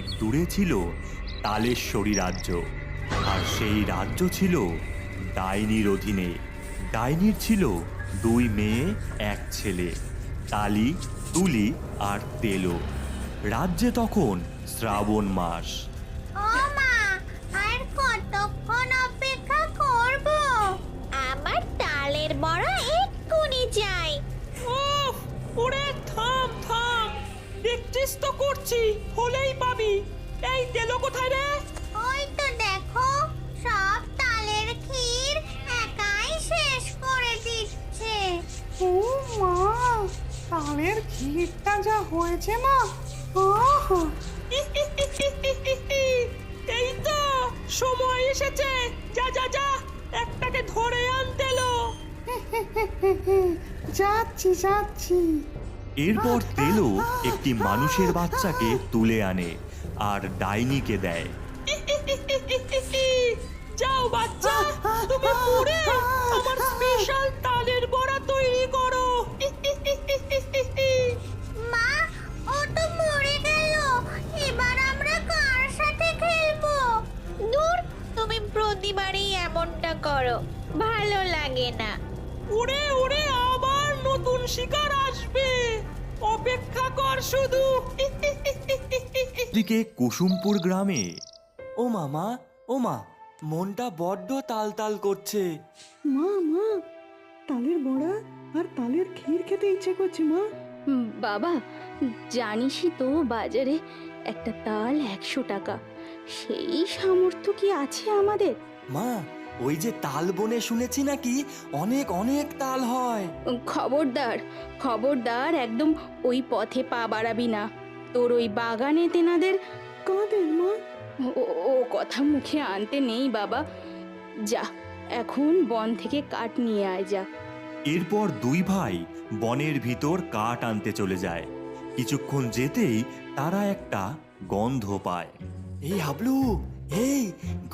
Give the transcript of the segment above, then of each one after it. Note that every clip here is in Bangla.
অনেক দূরে ছিল তালেশ্বরী রাজ্য। আর সেই রাজ্য ছিল ডাইনির অধীনে। ডাইনির ছিল 2 মেয়ে 1 ছেলে, তালি, তুলি আর তেলো। রাজ্যে তখন শ্রাবণ মাস। ও মা, আর কতক্ষণ অপেক্ষা করব? আমার তালের বড়া এক্ষুনি চাই। উফ, ওরে থাম থাম, দেখছিস তো করছি, হলেই পাবি। এই তেলো কোথায় রে? ওই তো দেখো, সব তালের ক্ষীর একাই শেষ করে দিচ্ছে। ও মা, তালের ক্ষীরটা যা হয়েছে না, আহ! এই তো সময় এসেছে, যা যা যা, একটাকে ধরে আন তেলো। যাচ্ছি যাচ্ছি। এরপর তেলো একটি মানুষের বাচ্চাকে তুলে আনে আর ডাইনিকে দেয়। যাও বাচ্চা, তুমি পুরে আমার স্পেশাল তালের বড়া তৈরি করো। মা, ও তো মরে গেল। এবার আমরা কার সাথে খেলবো? দূর, তুমি প্রতিবারই এমনটা করো, ভালো লাগে না। উড়ে উড়ে আবার নতুন শিকার আসবে, অপেক্ষা কর শুধু। এদিকে কুসুমপুর গ্রামে ও মামা, ও মা, মনটা বড্ড তাল করছে। মা মা, তালের বড়া আর তালের ক্ষীর খেতে ইচ্ছে করছে মা। বাবা, জানিসই তো বাজারে একটা তাল 100 টাকা। সেই সামর্থ্য কি আছে আমাদের? মা, ওই যে তাল বনে শুনেছি নাকি অনেক অনেক তাল হয়। খবরদার খবরদার, একদম ওই পথে পা বাড়াবি না। তোর ওই বাগানে তেনাদের কাদের মা? ও কথা মুখে আনতে নেই বাবা। যা, এখন বন থেকে কাঠ নিয়ে আয় যা। এরপর 2 ভাই বনের ভিতর কাঠ আনতে চলে যায়। কিছুক্ষণ যেতেই তারা একটা গন্ধ পায়। এই হাবলু, এই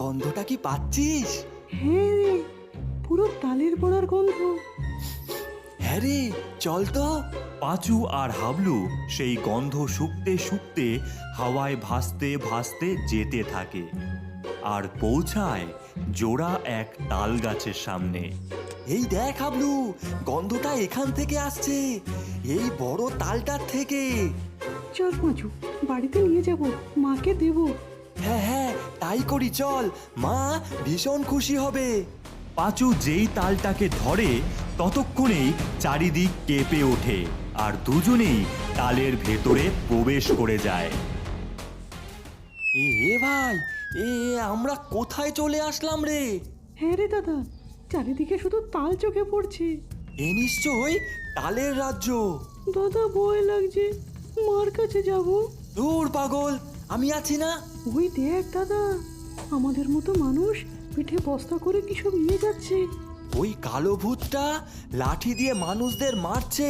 গন্ধটা কি পাচ্ছিস? হ্যাঁ রে, পুরো তালের বড়ার গন্ধ। হ্যাঁ রে, চল তো। পাঁচু আর হাবলু সেই গন্ধ শুকতে শুকতে হাওয়ায় ভাসতে ভাসতে যেতে থাকে আর পৌঁছায় জোড়া এক তাল গাছের সামনে। এই দেখ হাবলু, গন্ধটা এখান থেকে আসছে, এই বড় তালটার থেকে। চল পাঁচু, বাড়িতে নিয়ে যাব, মাকে দেব। হ্যাঁ হ্যাঁ, তাই করি চল, মা ভীষণ খুশি হবে। পাঁচু যেই তালটাকে ধরে ততক্ষণেই চারিদিক কেঁপে ওঠে আর দুজনেই তালের ভেতরে প্রবেশ করে যায়। এ ভাই, আমরা কোথায় চলে আসলাম রে? হ্যাঁ রে দাদা, চারিদিকে শুধু তাল চোখে পড়ছে। এ নিশ্চয়ই তালের রাজ্য। দাদা, ভয় লাগছে, মার কাছে যাব। দূর পাগল, আমি আছি না। ওই দেখ দাদা, আমাদের মতো মানুষ পিঠে বস্তা করে কি সব নিয়ে যাচ্ছে। ওই কালো ভূতটা লাঠি দিয়ে মানুষদের মারছে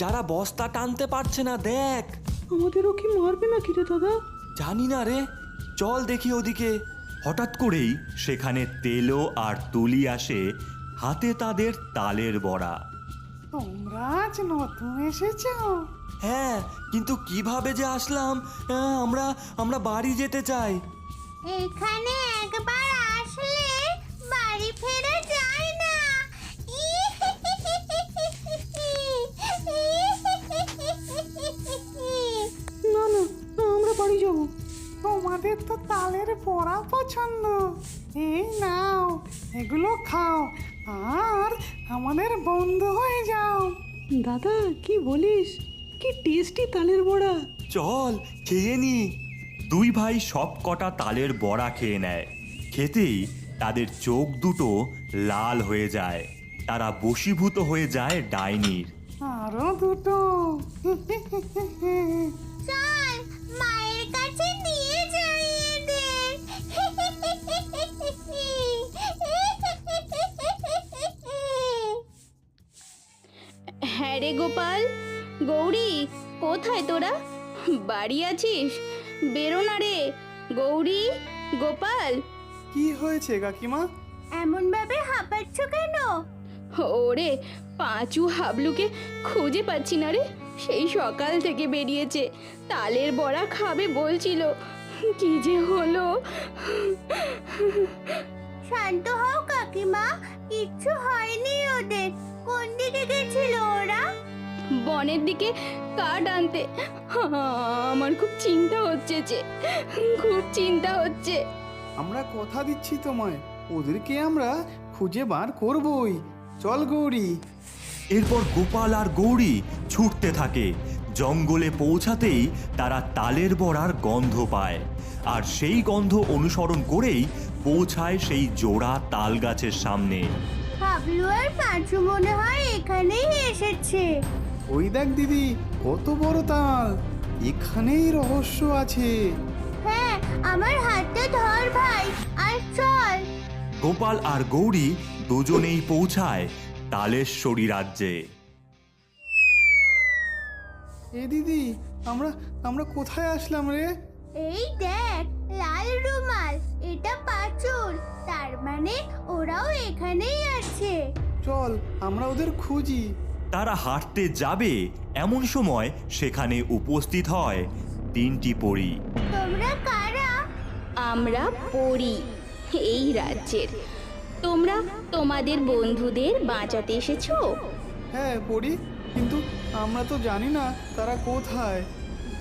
যারা বস্তা টানতে পারছে না, দেখ। আমাদেরও কি মারবে নাকি রে দাদা? জানি না রে, চল দেখি ওদিকে। হঠাৎ করেই সেখানে তেলো আর তুলি আসে, হাতে তাদের তালের বড়া। তোমরা আজ নতুন এসেছো? হ্যাঁ, কিন্তু কিভাবে যে আসলাম? আমরা বাড়ি যেতে চাই। এখানে একবার আসলে বাড়ি ফেরা যায় না। না না, আমরা বাড়ি যাব। তোমাদের তো তালের বড়া পছন্দ, এই নাও, এগুলো খাও আর আমাদের বন্ধু হয়ে যাও। দাদা, কি বলিস? কি টেস্টি তালের বড়া। চল খেয়ে নি। 2 ভাই সব কটা তালের বড়া খেয়ে নেয়। খেতেই তাদের চোখ দুটো লাল হয়ে যায়, তারা বশীভূত হয়ে যায় ডাইনির। আরো দুটো। চল, মায়ের কাছে নিয়ে যাই এদের। হ্যাঁ রে গোপাল, গৌরী, কোথায় তোরা? বাড়ি আছিস? বেরো না রে। গৌরী, গোপাল। কি হয়েছে কাকিমা? এমন ভাবে হাঁপাচ্ছ কেন? ওরে, পাঁচু হাবলুকে খুঁজে পাচ্ছি না রে। সেই সকাল থেকে বেরিয়েছে, তালের বড়া খাবে বলছিল, কি যে হলো। শান্ত হও কাকিমা, কিচ্ছু হয়নি ওদের। কোন দিকে গেছিল ওরা? বনের দিকে কাঠ আনতে। আমার খুব চিন্তা হচ্ছে যে, খুব চিন্তা হচ্ছে। আমরা কথা দিচ্ছি তোমায়, ওদেরকে আমরা খুঁজে বার করবই। চল গৌরী। এরপর গোপাল আর গৌরী ছুটতে থাকে। জঙ্গলে পৌঁছাতেই তারা তালের বড়ার গন্ধ পায়, আর সেই গন্ধ অনুসরণ করেই পৌঁছায় সেই জোড়া তাল গাছের সামনে। হাবলু আর পাঁচু মনে হয় এখানেই এসেছে। ওই দেখ দিদি, কত বড় তাল! এখানেই রহস্য আছে। হ্যাঁ, আমার হাতটা ধর ভাই, আর চল। গোপাল আর গৌরী দুজনেই পৌঁছায় তালেশ্বরী রাজ্যে। এ দিদি, আমরা আমরা কোথায় আসলাম রে? এই দেখ, লাল রুমাল, এটা পাঁচুর। তার মানে ওরাও এখানেই আছে। চল আমরা ওদের খুঁজি। তারা হাঁটতে যাবে এমন সময় সেখানে উপস্থিত হয় তিনটি পরী। তোমরা কারা? আমরা পড়ি এই রাজ্যের। তোমরা তোমাদের বন্ধুদের বাঁচাতে এসেছো? হ্যাঁ পড়ি, কিন্তু আমরা তো জানি না তারা কোথায়।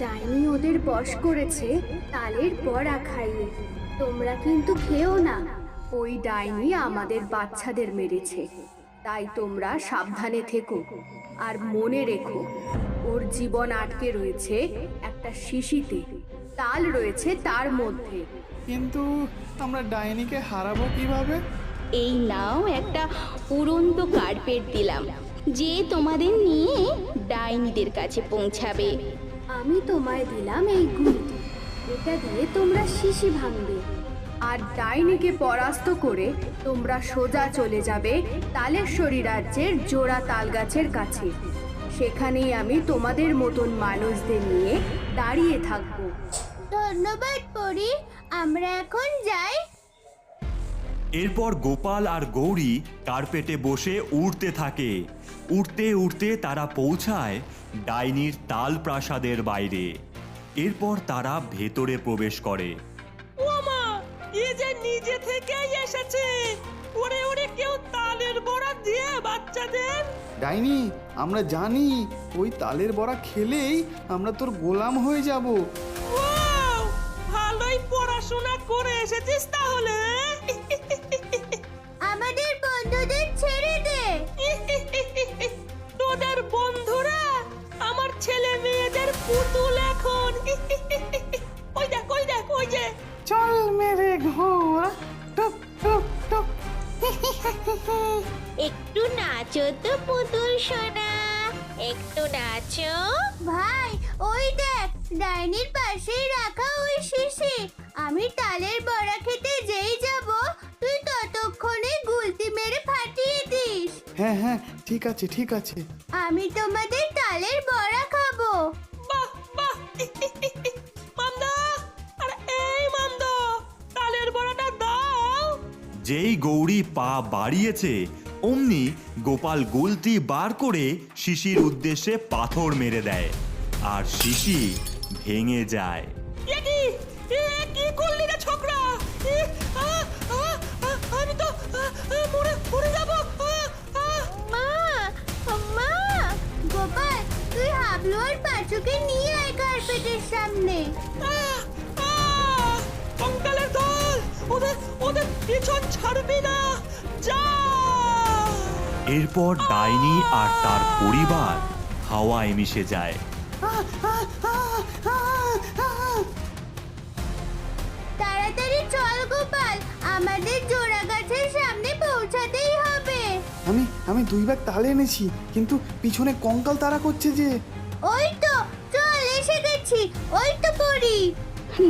ডাইনি ওদের বশ করেছে তালের বড়া খাইয়ে। তোমরা কিন্তু খেও না, ওই ডাইনি আমাদের বাচ্চাদের মেরেছে। তাই তোমরা সাবধানে থেকো, আর মনে রেখো ওর জীবন আটকে রয়েছে একটা শিশিতে, তাল রয়েছে তার মধ্যে। কিন্তু আমরা ডাইনিকে হারাবো কিভাবে? এই নাও একটা উড়ন্ত কার্পেট দিলাম, যে তোমাদের নিয়ে ডাইনিদের কাছে পৌঁছাবে। আমি তোমায় দিলাম এই গুলটি, এটা দিয়ে তোমরা শিশি ভাঙবে, আর ডাইনিকে পরাস্ত করে তোমরা সোজা চলে যাবে তালেশ্বরী রাজ্যের জোড়া তাল গাছের কাছে। সেখানেই আমি তোমাদের মতন মানুষদের নিয়ে দাঁড়িয়ে থাকবো। ধন্যবাদ পরি, আমরা এখন যাই। এরপর গোপাল আর গৌরী কার্পেটে বসে উড়তে থাকে। উড়তে উড়তে তারা পৌঁছায় ডাইনির তাল প্রাসাদের বাইরে। এরপর তারা ভেতরে প্রবেশ করে। ওমা, এ যে নিজে থেকেই এসেছে। ওরে ওরে, কেউ তালের বড়া দিয়ে বাচ্চাদের। ডাইনি, আমরা জানি ওই তালের বড়া খেলেই আমরা তোর গোলাম হয়ে যাব। ওয়াও, ভালোই পড়াশোনা করে এসেছিস তাহলে। আমাদের বন্ধুদের ছেড়ে দে। তোদের বন্ধুরা আমার ছেলে মেয়েদের পুতুল এখন। ওই দেখ, ওই দেখ, ওই যে। চল মেরে ঘোর, টুক টুক টুক। একটু নাচো তো পুতুল সোনা, একটু নাচো। ভাই, ওই দেখ, ডাইনির পাশেই রাখা ওই শিশি। আমি তালের বড়া খেতে যেই যাব, তুই ততক্ষণে গুলতি মেরে ফাটিয়ে দিস। হ্যাঁ হ্যাঁ, ঠিক আছে ঠিক আছে। আমি তোমাদের তালের বড়া খাবো। বাহ বাহ। মামদা, আরে এই মামদা, তালের বড়াটা দাও। যেই গৌরী পা বাড়িয়েছে অমনি গোপাল গুলতি বার করে শিশির উদ্দেশ্যে পাথর মেরে দেয়, আর শিশি ভেঙে যায়। এ কি করলি রে ছোকরা? আমি তো মরে যাব। মা, মা, গোপাল, তুই হাবলু আর পাঁচুকে নিয়ে আয় কার্পেটের সামনে। কঙ্কালের দল, ওদের ওদের পিছন ছাড়বি না, যা। এরপর ডাইনি আর তার পরিবার হাওয়ায় মিশে যায়। তাড়াতাড়ি চল গোপাল, আমাদের জোড়া গাছের সামনে পৌঁছাতেই হবে। আমি 2 ব্যাগ তাল এনেছি, কিন্তু পিছনে কঙ্কাল তাড়া করছে যে। ওই তো, চল এসে গেছি। ওই তো পড়ি।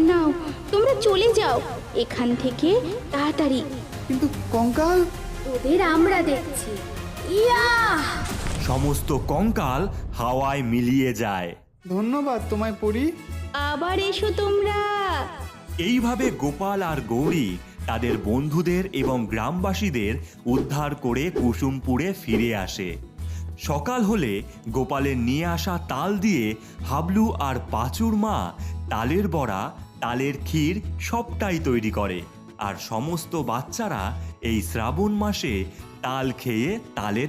নাও, তোমরা চলে যাও এখান থেকে তাড়াতাড়ি। কিন্তু কঙ্কাল? ওদের আমরা দেখছি। ইয়া! সমস্ত কঙ্কাল হাওয়ায় মিলিয়ে যায়। ধন্যবাদ তোমায় পড়ি। আবার এসো তোমরা। এইভাবে গোপাল আর গৌরী তাদের বন্ধুদের এবং গ্রামবাসীদের উদ্ধার করে কুসুমপুরে ফিরে আসে। সকাল হলে গোপালের নিয়ে আসা তাল দিয়ে হাবলু আর পাঁচুর মা তালের বড়া তালের ক্ষীর সবটাই তৈরি করে। আর সমস্ত বাচ্চারা এই শ্রাবণ মাসে তাল খেয়ে তালের